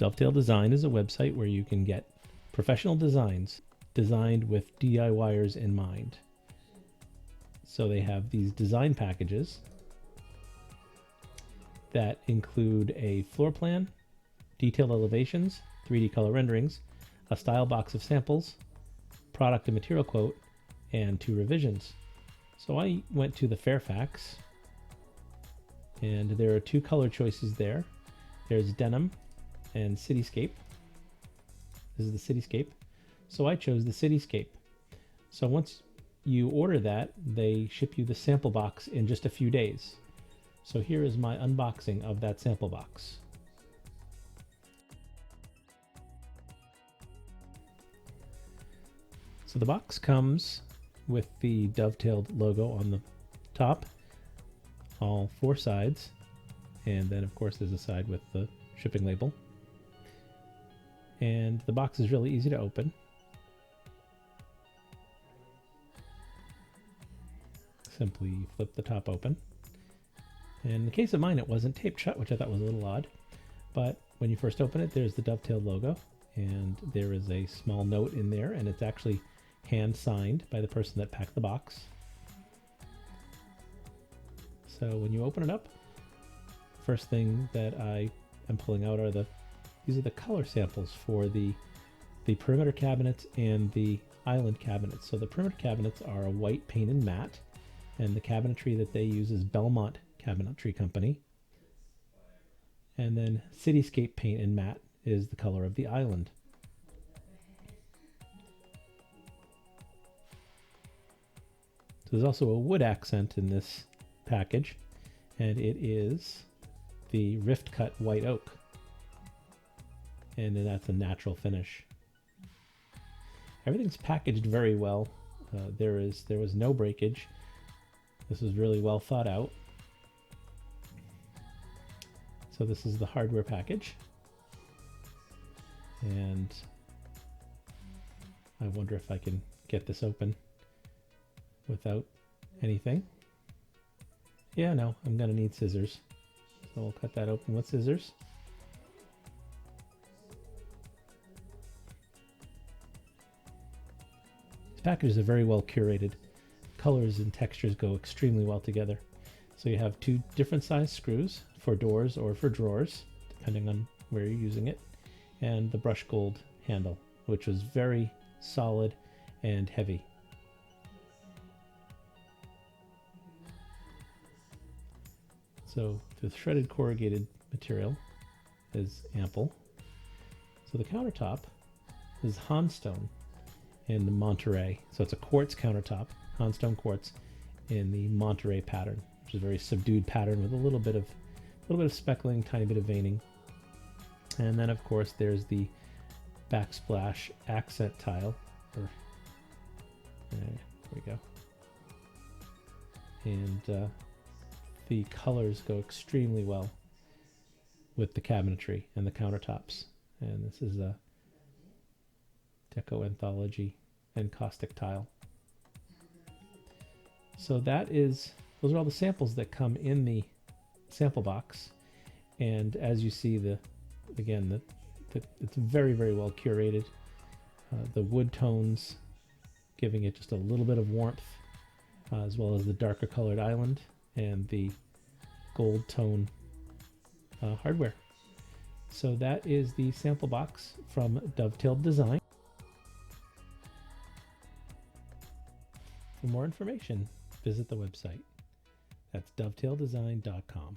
Dovetail Design is a website where you can get professional designs designed with DIYers in mind. So they have these design packages that include a floor plan, detailed elevations, 3D color renderings, a style box of samples, product and material quote, and 2 revisions. So I went to the Fairfax, and there are 2 color choices there. There's denim and cityscape. This is the cityscape. So I chose the cityscape. So once you order that, they ship you the sample box in just a few days. So here is my unboxing of that sample box. So the box comes with the dovetailed logo on the top, all 4 sides, and then of course there's a side with the shipping label. And the box is really easy to open. Simply flip the top open. And in the case of mine, it wasn't taped shut, which I thought was a little odd. But when you first open it, there's the Dovetail logo, and there is a small note in there, and it's actually hand signed by the person that packed the box. So when you open it up, first thing that I am pulling out are these are the color samples for the perimeter cabinets and the island cabinets. So the perimeter cabinets are a white painted matte, and the cabinetry that they use is Belmont Cabinetry Company. And then Cityscape paint and matte is the color of the island. So there's also a wood accent in this package, and it is the Rift Cut White Oak. And then that's a natural finish. Everything's packaged very well. There was no breakage. This was really well thought out. So this is the hardware package. And I wonder if I can get this open without anything. Yeah, no, I'm gonna need scissors. So we'll cut that open with scissors. These packages are very well curated. Colors and textures go extremely well together. So you have 2 different size screws for doors or for drawers, depending on where you're using it, and the brushed gold handle, which was very solid and heavy. So the shredded corrugated material is ample. So the countertop is Hanstone in Monterey. So it's a quartz countertop, Hanstone quartz in the Monterey pattern, which is a very subdued pattern with a little bit of speckling, tiny bit of veining. And then of course there's the backsplash accent tile. There we go. And the colors go extremely well with the cabinetry and the countertops. And this is a Deco Anthology and caustic tile. So those are all the samples that come in the sample box. And as you see, it's very, very well curated. The wood tones giving it just a little bit of warmth, as well as the darker colored island and the gold tone hardware. So that is the sample box from Dovetail Design. For more information, visit the website. That's dovetaildesign.com.